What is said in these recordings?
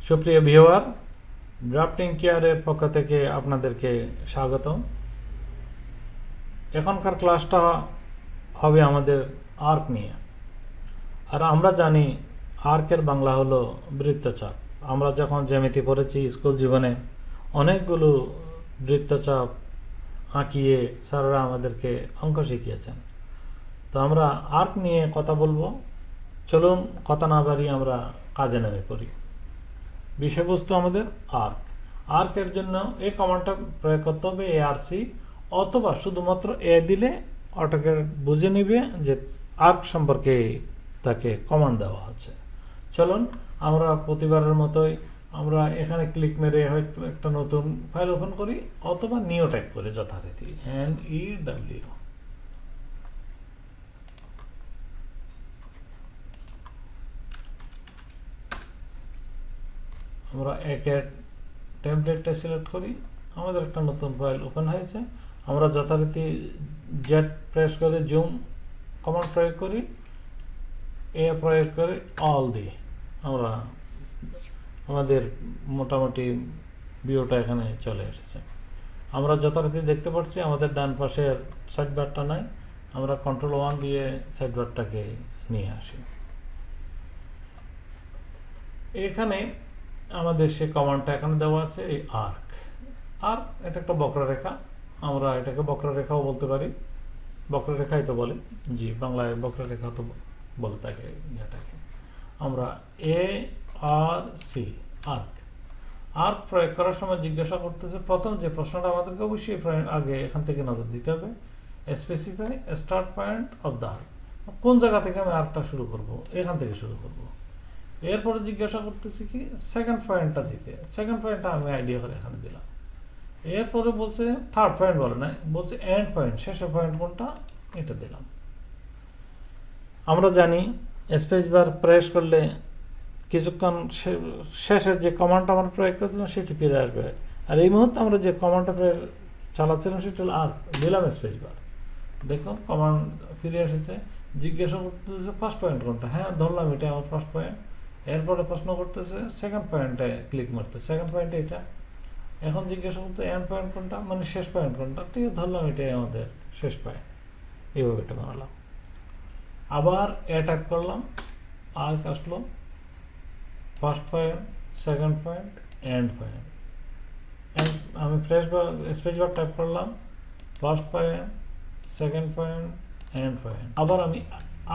সুপ্রিয় viewer, drafting কেয়ারের পক্ষ থেকে আপনাদেরকে স্বাগতম। এখনকার ক্লাসটা হবে আমাদের আর্ক নিয়ে। আর আমরা জানি আর্কের বাংলা হলো বৃত্তচাপ। আমরা যখন জ্যামিতি পড়েছি স্কুল জীবনে, অনেকগুলো বৃত্তচাপ আঁকিয়ে স্যাররা আমাদেরকে অঙ্ক শিখিয়েছেন। তো আমরা আর্ক নিয়ে কথা বলবো। চলুন কথা না বাড়িয়ে আমরা কাজে নেমে পড়ি। বিষয়বস্তু আমাদের আর্ক। আর্কের জন্য এই কমান্ডটা প্রয়োগ করতে হবে ARC, অথবা শুধুমাত্র এ দিলে অটোক্যাড বুঝে নিবে যে আর্ক সম্পর্কে তাকে কমান্ড দেওয়া হচ্ছে। চলুন আমরা প্রতিবারের মতোই আমরা এখানে ক্লিক মেরে হয়তো একটা নতুন ফাইল ওপেন করি, অথবা নিউ টাইপ করে যথারীতি NEW। আমরা একের টেমপ্লেটটা সিলেক্ট করি, আমাদের একটা নতুন ফাইল ওপেন হয়েছে। আমরা যথারীতি জেড প্রেস করে জুম কমান্ড প্রয়োগ করি, এ প্রয়োগ করে অল দিয়ে আমরা আমাদের মোটামুটি ভিউটা এখানে চলে এসেছে। আমরা যথারীতি দেখতে পাচ্ছি আমাদের ডান পাশের সাইড বারটা নাই, আমরা Ctrl+1 দিয়ে সাইড বারটাকে নিয়ে আসি। এখানে আমাদের সে কমান্ডটা এখানে দেওয়া আছে, এই আর্ক। আর্ক এটা একটা বক্ররেখা, আমরা এটাকে বক্ররেখাও বলতে পারি, বক্ররেখাই তো বলে, জি বাংলায় বক্ররেখা তো বলে থাকে যেটাকে আমরা ARC আর্ক। আর্ক প্রয়োগ করার সময় জিজ্ঞাসা করতেছে, প্রথম যে প্রশ্নটা আমাদেরকে অবশ্যই আগে এখান থেকে নজর দিতে হবে, specify start point of the arc. কোন জায়গা থেকে আমি আর্কটা শুরু করব, এখান থেকে শুরু করব। এরপরে জিজ্ঞাসা করতেছি কি সেকেন্ড পয়েন্টটা দিতে, সেকেন্ড পয়েন্টটা আমি আইডিয়া করে এখানে দিলাম। এরপরে বলছে থার্ড পয়েন্ট বলে না, বলছে এন্ড পয়েন্ট, শেষের পয়েন্ট কোনটা এটা দিলাম। আমরা জানি স্পেস বার প্রেস করলে কিছুক্ষণ শেষের যে কমান্ডটা আমরা প্রয়োগ করছিলাম সেটি ফিরে আসবে। আর এই মুহূর্তে আমরা যে কমান্ডটা চালাচ্ছিলাম সেটা হলো আর্ক, দিলাম স্পেস বার, দেখুন কমান্ড ফিরে এসেছে। জিজ্ঞাসা করতেছে ফার্স্ট পয়েন্ট কোনটা, হ্যাঁ ধরলাম এটা আমার ফার্স্ট পয়েন্ট। এরপরে প্রশ্ন করতেছে সেকেন্ড পয়েন্টে ক্লিক মারতে, সেকেন্ড পয়েন্টে এটা। এখন জিজ্ঞাসা করতে এন্ড পয়েন্ট কোনটা, মানে শেষ পয়েন্ট কোনটা, ঠিক আছে ধরলাম এটাই আমাদের শেষ পয়েন্ট। এইভাবে এটা বানালাম। আবার অ্যাটাক করলাম, আর্ক আসলো, first point, second point, end point. আমি স্পেস বার টাইপ করলাম, first point, second point, end point. আবার আমি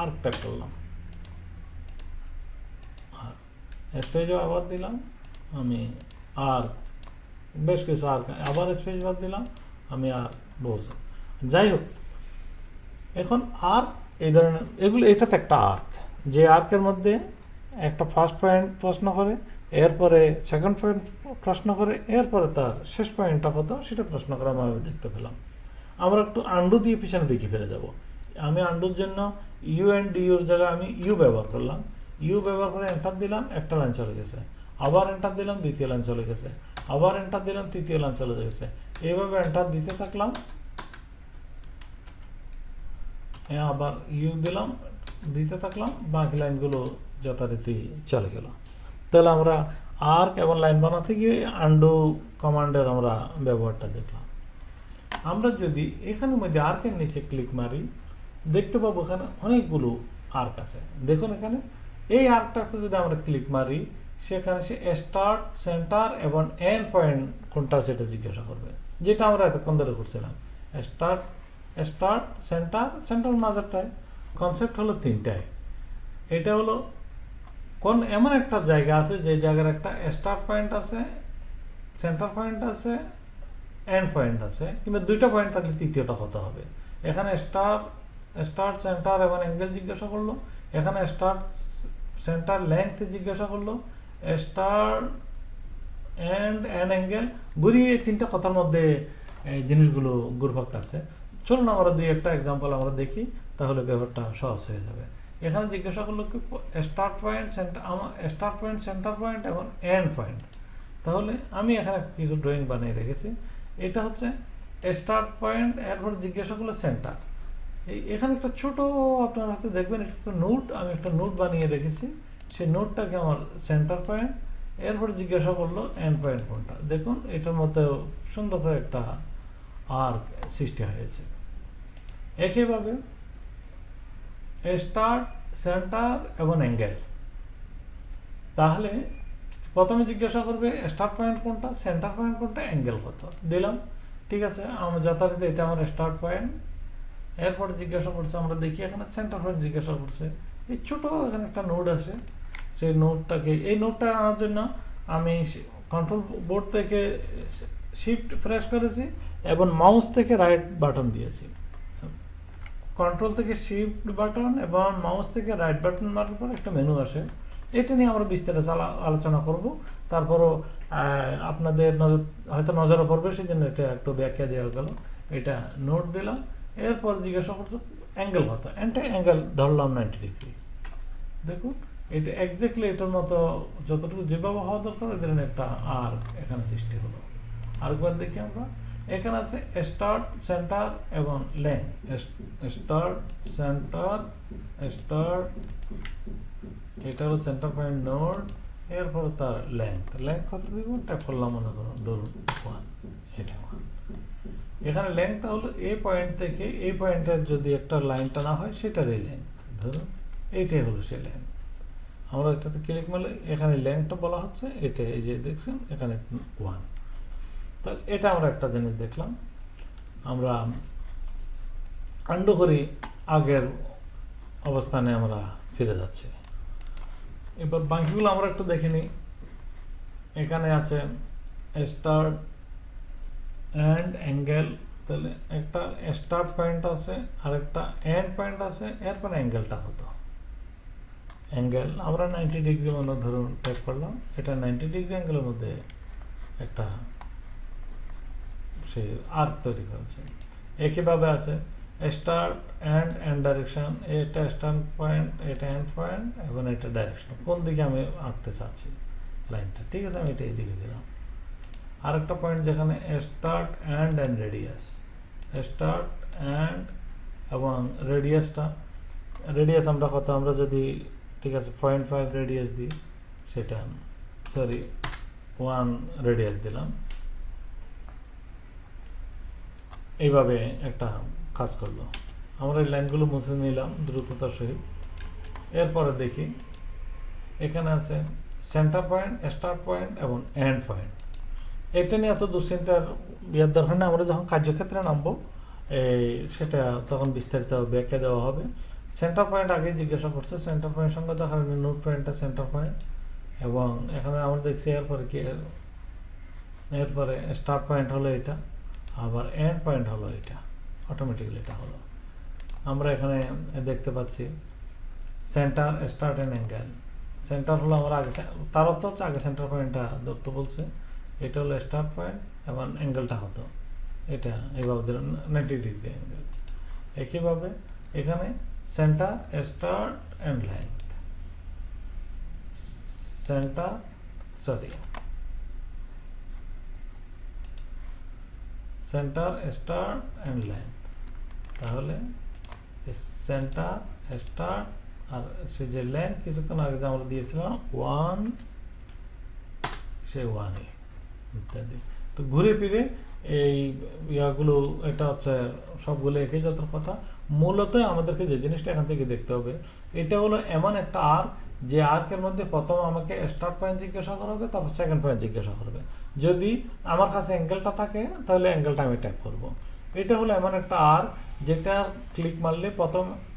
আর্ক টাইপ করলাম, স্পেস আবার দিলাম আমি আর্ক, বেশ কিছু আর্ক, আবার স্পেস বার দিলাম আমি আর্ক বলছি। যাই হোক, এখন আর্ক এই ধরনের এগুলো, এটা তো একটা আর্ক, যে আর্কের মধ্যে একটা ফার্স্ট পয়েন্ট প্রশ্ন করে, এরপরে সেকেন্ড পয়েন্ট প্রশ্ন করে, এরপরে তার শেষ পয়েন্টটা কত সেটা প্রশ্ন করে আমি দেখতে পেলাম। আমরা একটু আন্ডু দিয়ে পিছনে দিকে ফিরে যাব। আমি আন্ডুর জন্য UNDUর জায়গায় আমি ইউ ব্যবহার করলাম, ইউ ব্যবহার করে এন্টার দিলাম, একটা লাইন চলে গেছে। আবার এন্টার দিলাম, দ্বিতীয় লাইন চলে গেছে। আবার এন্টার দিলাম, তৃতীয় লাইন চলে গেছে। এইভাবে এন্টার দিতে থাকলাম, আবার ইউ দিলাম, দিতে থাকলাম, বাকি লাইনগুলো যথারীতি চলে গেল। তাহলে আমরা আর্ক এবং লাইন বানাতে গিয়ে আন্ডু কমান্ডের আমরা ব্যবহারটা দেখলাম। আমরা যদি এখানের মধ্যে আর্কের নিচে ক্লিক মারি, দেখতে পাবো এখানে অনেকগুলো আর্ক আছে। দেখুন এখানে এই আর্কটাতে যদি আমরা ক্লিক মারি, সেখানে সে স্টার্ট, সেন্টার এবং এন্ড পয়েন্ট কোনটা সেটা জিজ্ঞাসা করবে, যেটা আমরা এতক্ষণ ধরে করছিলাম। Start, centre মাঝারটায়। কনসেপ্ট হলো তিনটায়। এটা হলো কোন এমন একটা জায়গা আছে যে জায়গার একটা স্টার্ট পয়েন্ট আছে, সেন্টার পয়েন্ট আছে, এন্ড পয়েন্ট আছে, কিন্তু দুইটা পয়েন্ট থাকলে তৃতীয়টা হতে হবে। এখানে স্টার্ট, সেন্টার এবং অ্যাঙ্গেল জিজ্ঞাসা করলো, এখানে স্টার্ট, সেন্টার, লেংথ জিজ্ঞাসা করলো, স্টার্ট, এন্ড অ্যাঙ্গেল, ঘুরিয়ে তিনটা কথার মধ্যে জিনিসগুলো ঘুরপাক খাচ্ছে। চলুন আমরা দুই একটা এক্সাম্পল আমরা দেখি, তাহলে ব্যাপারটা সহজ হয়ে যাবে। এখানে জিজ্ঞাসা করলো কি স্টার্ট পয়েন্ট, সেন্টার পয়েন্ট এবং এন্ড পয়েন্ট। তাহলে আমি এখানে কিছু ড্রয়িং বানিয়ে রেখেছি। এটা হচ্ছে স্টার্ট পয়েন্ট, এরপর জিজ্ঞাসা করলো সেন্টার। এখানে একটা ছোট আপনার হাতে দেখবেন একটা নোট, আমি একটা নোট বানিয়ে রেখেছি। সেই নোটটাকে আমার সেন্টার পয়েন্ট, এরপর জিজ্ঞাসা করলো এন্ড পয়েন্ট কোনটা। দেখুন এটার মধ্যে সুন্দর করে একটা আর্ক সৃষ্টি হয়েছে। একইভাবে স্টার্ট, সেন্টার এবং অ্যাঙ্গেল। তাহলে প্রথমে জিজ্ঞাসা করবে স্টার্ট পয়েন্ট কোনটা, সেন্টার পয়েন্ট কোনটা, অ্যাঙ্গেল কত, দিলাম। ঠিক আছে, আমার যথারীতি এটা আমার স্টার্ট পয়েন্ট। এরপর জিজ্ঞাসা করছে, আমরা দেখি এখানে সেন্টার পয়েন্ট জিজ্ঞাসা করছে। এই ছোট এখানে একটা নোড আছে, সেই নোডটাকে, এই নোডটা আনার জন্য আমি কন্ট্রোল বোর্ড থেকে শিফট প্রেস করেছি এবং মাউস থেকে রাইট বাটন দিয়েছি। কন্ট্রোল থেকে শিফট বাটন এবং মাউস থেকে রাইট বাটন মারার পর একটা মেনু আসে। এটা নিয়ে আমরা বিস্তারিত আলোচনা করব। তারপরও আপনাদের হয়তো নজরে পড়বে, সেই জন্য এটা একটু ব্যাখ্যা দেওয়া গেল। এটা নোট দিলাম। এরপর জিজ্ঞাসা করছো অ্যাঙ্গেল কত, অ্যাঙ্গেল ধরলাম 90 ডিগ্রি। দেখুন এটা এক্স্যাক্টলি এটার মতো যতটুকু যেভাবে হওয়া দরকার ওই ধরনের একটা আর্ক এখানে সৃষ্টি হলো। আরেকবার দেখি আমরা, এখানে আছে স্টার্ট, সেন্টার এবং লেন্থ। স্টার্ট, সেন্টার, স্টার্ট, এটা হলো সেন্টার পয়েন্ট নোড। এরপর তার লেন্থ কত দিব, ট্যাপ করলাম, মনে করো ধরুন 1, এটা 1। এখানে লেন্থটা হলো এই পয়েন্ট থেকে এই পয়েন্টের যদি একটা লাইন টানা হয় সেটারই লেন্থ, ধরুন এইটাই হলো সেই লেন্থ। আমরা এটাতে ক্লিক মারলে এখানে লেন্থটা বলা হচ্ছে, এটা এই যে দেখছেন এখানে 1। তাহলে এটা আমরা একটা জিনিস দেখলাম। আমরা আন্ডু করি, আগের অবস্থানে আমরা ফিরে যাচ্ছি। এবার বাকিগুলো আমরা একটু দেখে নিই। এখানে আছে স্টার্ট অ্যান্ড অ্যাঙ্গেল। তাহলে একটা স্টার্ট পয়েন্ট আছে আর একটা এন্ড পয়েন্ট আছে। এরপর অ্যাঙ্গেলটা কত, অ্যাঙ্গেল আমরা 90 ডিগ্রি মনে ধরুন টাইপ করলাম। এটা 90 ডিগ্রি অ্যাঙ্গেলের মধ্যে একটা সে আর্ক তৈরি করেছে। একইভাবে আছে স্টার্ট এন্ড ডাইরেকশন। এটা স্টার্ট পয়েন্ট, এটা এন্ড পয়েন্ট এবং এটা ডাইরেকশন, কোন দিকে আমি আঁকতে চাচ্ছি লাইনটা। ঠিক আছে, আমি এটা এইদিকে দিলাম। আরেকটা পয়েন্ট যেখানে start and radius, start and এবং রেডিয়াস আমরা কত, আমরা যদি ঠিক আছে 0.5 রেডিয়াস দিই, সেটা 1 রেডিয়াস দিলাম। এইভাবে একটা কাজ করলো। আমরা এই লাইনগুলো মুছে নিলাম দ্রুততার সহিত। এরপরে দেখি এখানে আছে সেন্টার পয়েন্ট, স্টার্ট পয়েন্ট এবং এন্ড পয়েন্ট। এটা নিয়ে এত দুশ্চিন্তার বিয়ার দরকার নেই। আমরা যখন কার্যক্ষেত্রে নামবো সেটা তখন বিস্তারিত ব্যাখ্যা দেওয়া হবে। সেন্টার পয়েন্ট আগে জিজ্ঞাসা করছে, সেন্টার পয়েন্ট সঙ্গে দেখার নোট পয়েন্টটা সেন্টার পয়েন্ট। এবং এখানে আমরা দেখছি এরপরে কি, এরপরে স্টার্ট পয়েন্ট হলো এটা, আবার এন্ড পয়েন্ট হলো এটা, অটোমেটিক্যালি এটা হলো। আমরা এখানে দেখতে পাচ্ছি centre, start and angle. Centre হলো আমরা আগে, তার অর্থ হচ্ছে আগে সেন্টার পয়েন্টটা ধরতে বলছে। এটা হলো স্টার্ট পয়েন্ট এবং অ্যাঙ্গেলটা হতো এটা, এইভাবে দিলাম 90 ডিগ্রি অ্যাঙ্গেল। একইভাবে এখানে centre, start and length, centre start and length. তাহলে সেন্টার, স্টার্ট আর সে যে লেন্থ কিছুক্ষণ আগে যে আমরা দিয়েছিলাম 1, সে 1 ইত্যাদি। তো ঘুরে ফিরে এই ইয়াগুলো, এটা হচ্ছে সবগুলো একই জাতের কথা। মূলত আমাদেরকে যে জিনিসটা এখান থেকে দেখতে হবে, এটা হলো এমন একটা আর্ক, যে আর্কের মধ্যে প্রথম আমাকে স্টার্ট পয়েন্ট জিজ্ঞাসা করবে, তারপর সেকেন্ড পয়েন্ট জিজ্ঞাসা করবে। যদি আমার কাছে অ্যাঙ্গেলটা থাকে তাহলে অ্যাঙ্গেলটা আমি ট্যাপ করব। এটা হলো এমন একটা আর্ক যেটা ক্লিক মারলে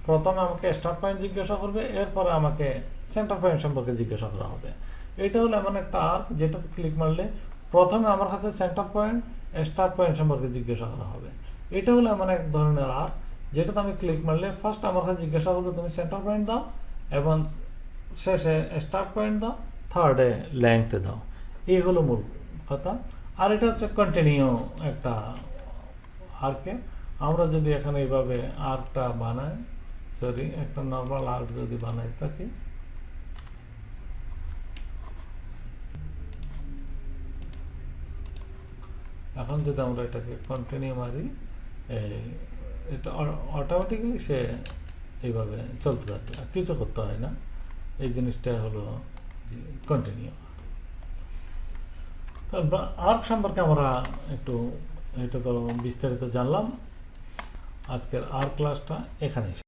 প্রথমে আমাকে স্টার্ট পয়েন্ট জিজ্ঞাসা করবে, এরপরে আমাকে সেন্টার পয়েন্ট সম্পর্কে জিজ্ঞাসা করা হবে। এটা হলো এমন একটা আর্ক যেটাতে ক্লিক মারলে প্রথমে আমার কাছে সেন্টার পয়েন্ট, স্টার্ট পয়েন্ট সম্পর্কে জিজ্ঞাসা করা হবে। এটা হলো এমন এক ধরনের আর্ক যেটাতে আমি ক্লিক মারলে ফার্স্ট আমার কাছে জিজ্ঞাসা করবে তুমি সেন্টার পয়েন্ট দাও, এবং শেষে স্টার্ট পয়েন্ট দাও, থার্ডে লেংথ দাও। এই হলো মূল কথা। আর এটা হচ্ছে কন্টিনিউ একটা আর্কে। আমরা যদি এখানে এইভাবে আর্কটা বানাই, একটা নর্মাল আর্ক যদি বানাই থাকি, এখন যদি আমরা এটাকে কন্টিনিউ মারি, এটা অটোমেটিক্যালি সে এইভাবে চলতে থাকে, আর কিছু করতে হয় না। এই জিনিসটা হলো কন্টিনিউ। তারপর আর্ক সম্পর্কে আমরা একটু এটা তো বিস্তারিত জানলাম। আজকের আর্ক ক্লাসটা এখানেই।